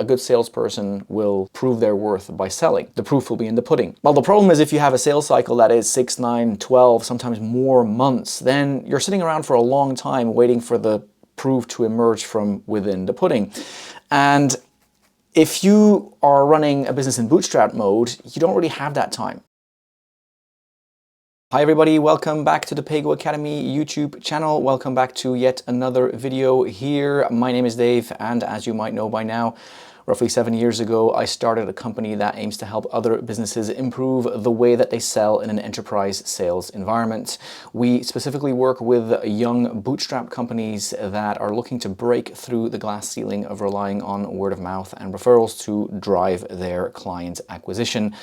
a good salesperson will prove their worth by selling. The proof will be in the pudding. Well, the problem is if you have a sales cycle that is 6, 9, 12, sometimes more months, then you're sitting around for a long time waiting for the proof to emerge from within the pudding. And if you are running a business in bootstrap mode, you don't really have that time. Hi everybody, welcome back to the Pago Academy YouTube channel. Welcome back to yet another video here. My name is Dave, and as you might know by now, roughly 7 years ago, I started a company that aims to help other businesses improve the way that they sell in an enterprise sales environment. We specifically work with young bootstrap companies that are looking to break through the glass ceiling of relying on word of mouth and referrals to drive their client acquisition.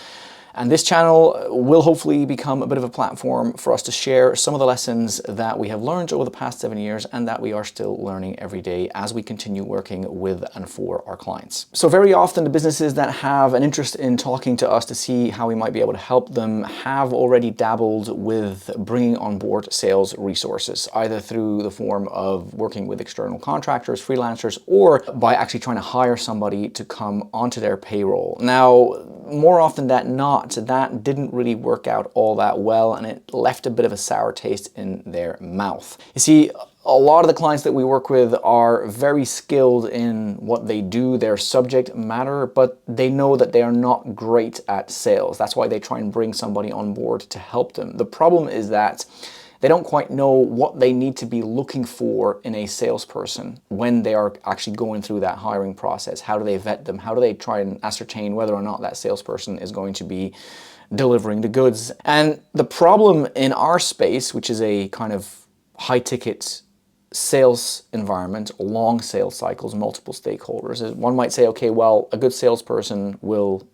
And this channel will hopefully become a bit of a platform for us to share some of the lessons that we have learned over the past 7 years and that we are still learning every day as we continue working with and for our clients. So very often the businesses that have an interest in talking to us to see how we might be able to help them have already dabbled with bringing on board sales resources, either through the form of working with external contractors, freelancers, or by actually trying to hire somebody to come onto their payroll. Now, more often than not, that didn't really work out all that well, and it left a bit of a sour taste in their mouth. You see, a lot of the clients that we work with are very skilled in what they do, their subject matter, but they know that they are not great at sales. That's why they try and bring somebody on board to help them. The problem is that they don't quite know what they need to be looking for in a salesperson when they are actually going through that hiring process. How do they vet them? How do they try and ascertain whether or not that salesperson is going to be delivering the goods? And the problem in our space, which is a kind of high-ticket sales environment, long sales cycles, multiple stakeholders, is one might say, okay, well, a good salesperson will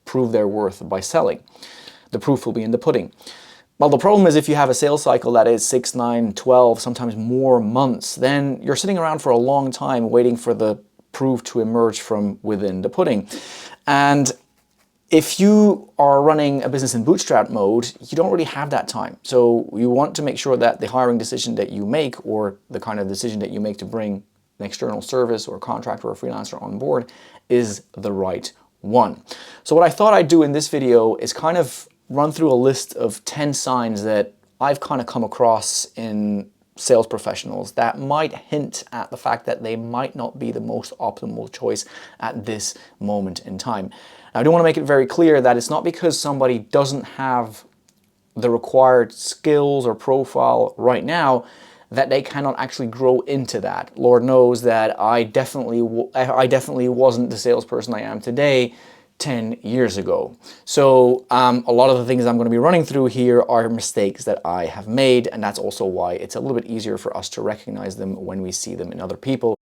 prove their worth by selling. The proof will be in the pudding. Well, the problem is if you have a sales cycle that is 6, 9, 12, sometimes more months, then you're sitting around for a long time waiting for the proof to emerge from within the pudding. And if you are running a business in bootstrap mode, you don't really have that time. So you want to make sure that the hiring decision that you make, or the kind of decision that you make to bring an external service or a contractor or a freelancer on board, is the right one. So what I thought I'd do in this video is kind of run through a list of 10 signs that I've kind of come across in sales professionals that might hint at the fact that they might not be the most optimal choice at this moment in time. Now, I do want to make it very clear that it's not because somebody doesn't have the required skills or profile right now that they cannot actually grow into that. Lord knows that I definitely wasn't the salesperson I am today 10 years ago. So a lot of the things I'm going to be running through here are mistakes that I have made, and that's also why it's a little bit easier for us to recognize them when we see them in other people.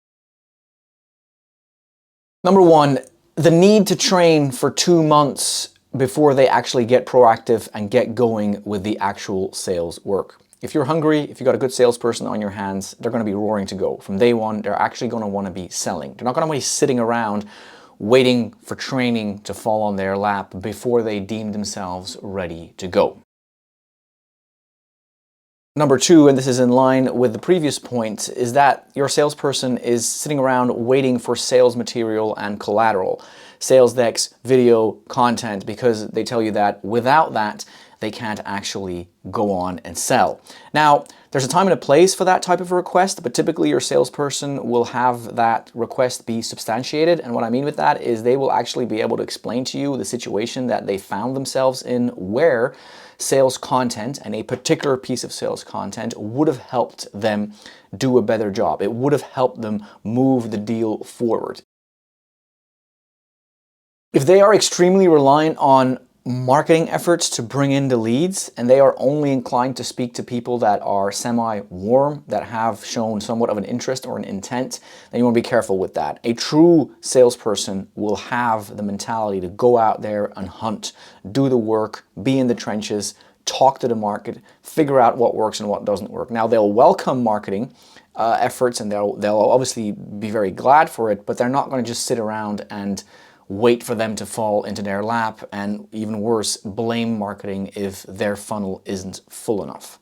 Number one, the need to train for 2 months before they actually get proactive and get going with the actual sales work. If you're hungry, if you've got a good salesperson on your hands, they're going to be roaring to go. From day one, they're actually going to want to be selling. They're not going to be sitting around waiting for training to fall on their lap before they deem themselves ready to go. Number two, and this is in line with the previous point, is that your salesperson is sitting around waiting for sales material and collateral, sales decks, video, content, because they tell you that without that, they can't actually go on and sell. Now, there's a time and a place for that type of a request, but typically your salesperson will have that request be substantiated. And what I mean with that is they will actually be able to explain to you the situation that they found themselves in, where sales content and a particular piece of sales content would have helped them do a better job. It would have helped them move the deal forward. If they are extremely reliant on marketing efforts to bring in the leads, and they are only inclined to speak to people that are semi-warm, that have shown somewhat of an interest or an intent, then you want to be careful with that. A true salesperson will have the mentality to go out there and hunt, do the work, be in the trenches, talk to the market, figure out what works and what doesn't work. Now, they'll welcome marketing efforts, and they'll obviously be very glad for it, but they're not going to just sit around and wait for them to fall into their lap, and even worse, blame marketing if their funnel isn't full enough.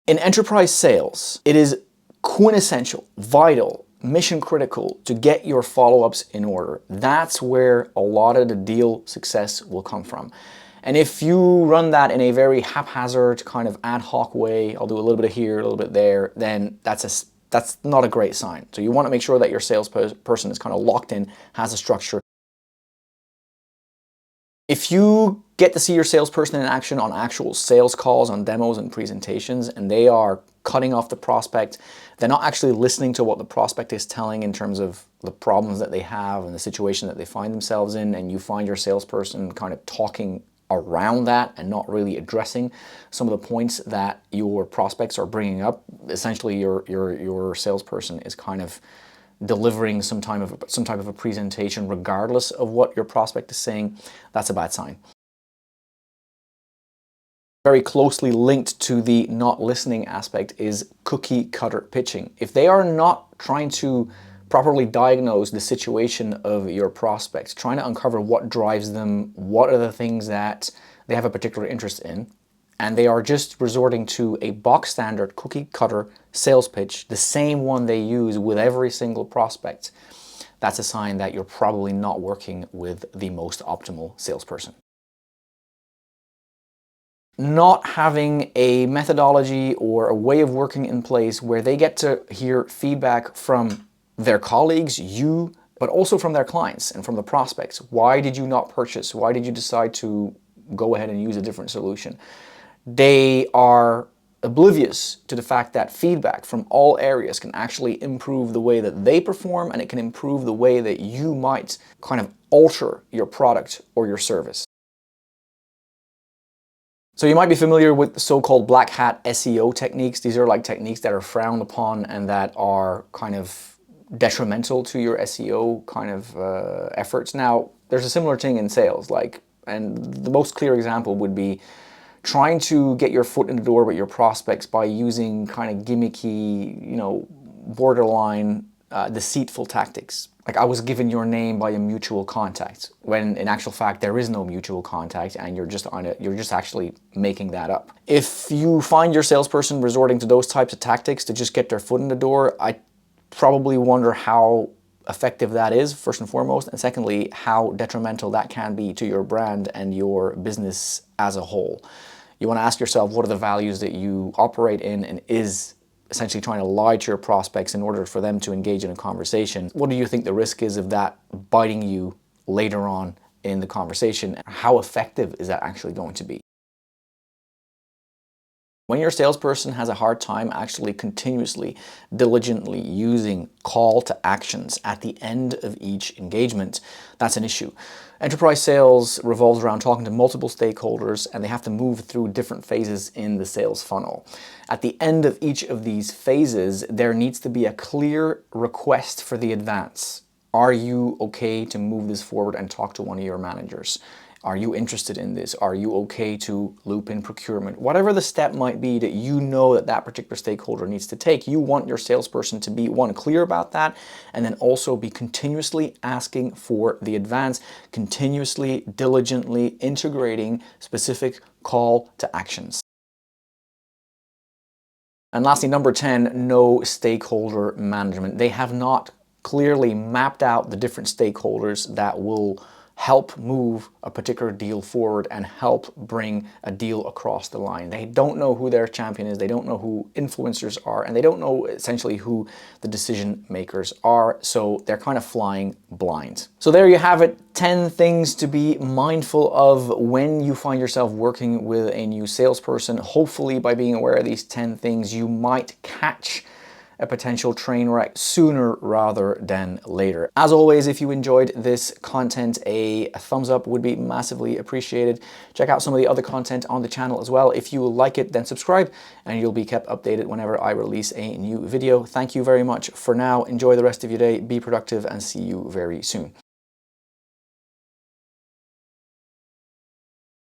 In enterprise sales, it is quintessential, vital, mission critical to get your follow-ups in order. That's where a lot of the deal success will come from. And if you run that in a very haphazard kind of ad hoc way, I'll do a little bit here, a little bit there, then that's not a great sign. So you want to make sure that your salesperson is kind of locked in, has a structure. If you get to see your salesperson in action on actual sales calls, on demos and presentations, and they are cutting off the prospect, they're not actually listening to what the prospect is telling in terms of the problems that they have and the situation that they find themselves in, and you find your salesperson kind of talking around that and not really addressing some of the points that your prospects are bringing up, essentially your salesperson is kind of delivering some type of a presentation regardless of what your prospect is saying. That's a bad sign. Very closely linked to the not listening aspect is cookie cutter pitching. If they are not trying to properly diagnose the situation of your prospects, trying to uncover what drives them, what are the things that they have a particular interest in, and they are just resorting to a box standard cookie cutter sales pitch, the same one they use with every single prospect, that's a sign that you're probably not working with the most optimal salesperson. Not having a methodology or a way of working in place where they get to hear feedback from their colleagues, you, but also from their clients and from the prospects. Why did you not purchase? Why did you decide to go ahead and use a different solution? They are oblivious to the fact that feedback from all areas can actually improve the way that they perform, and it can improve the way that you might kind of alter your product or your service. So you might be familiar with the so-called black hat SEO techniques. These are like techniques that are frowned upon and that are kind of detrimental to your SEO kind of efforts. Now, there's a similar thing in sales, and the most clear example would be trying to get your foot in the door with your prospects by using kind of gimmicky, borderline deceitful tactics. Like, I was given your name by a mutual contact, when in actual fact there is no mutual contact and you're just actually making that up. If you find your salesperson resorting to those types of tactics to just get their foot in the door, I probably wonder how effective that is, first and foremost, and secondly, how detrimental that can be to your brand and your business as a whole. You want to ask yourself, what are the values that you operate in, and is essentially trying to lie to your prospects in order for them to engage in a conversation? What do you think the risk is of that biting you later on in the conversation? How effective is that actually going to be? When your salesperson has a hard time actually continuously, diligently using call to actions at the end of each engagement, that's an issue. Enterprise sales revolves around talking to multiple stakeholders, and they have to move through different phases in the sales funnel. At the end of each of these phases, there needs to be a clear request for the advance. Are you okay to move this forward and talk to one of your managers? Are you interested in this? Are you okay to loop in procurement? Whatever the step might be that you know that particular stakeholder needs to take, you want your salesperson to be, one, clear about that, and then also be continuously asking for the advance, continuously, diligently integrating specific call to actions. And lastly, number 10, no stakeholder management. They have not clearly mapped out the different stakeholders that will help move a particular deal forward and help bring a deal across the line. They don't know who their champion is, they don't know who influencers are, and they don't know essentially who the decision makers are, so they're kind of flying blind. So there you have it, 10 things to be mindful of when you find yourself working with a new salesperson. Hopefully, by being aware of these 10 things, you might catch a potential train wreck sooner rather than later. As always, if you enjoyed this content, a thumbs up would be massively appreciated. Check out some of the other content on the channel as well. If you like it, then subscribe and you'll be kept updated whenever I release a new video. Thank you very much for now. Enjoy the rest of your day, be productive, and see you very soon.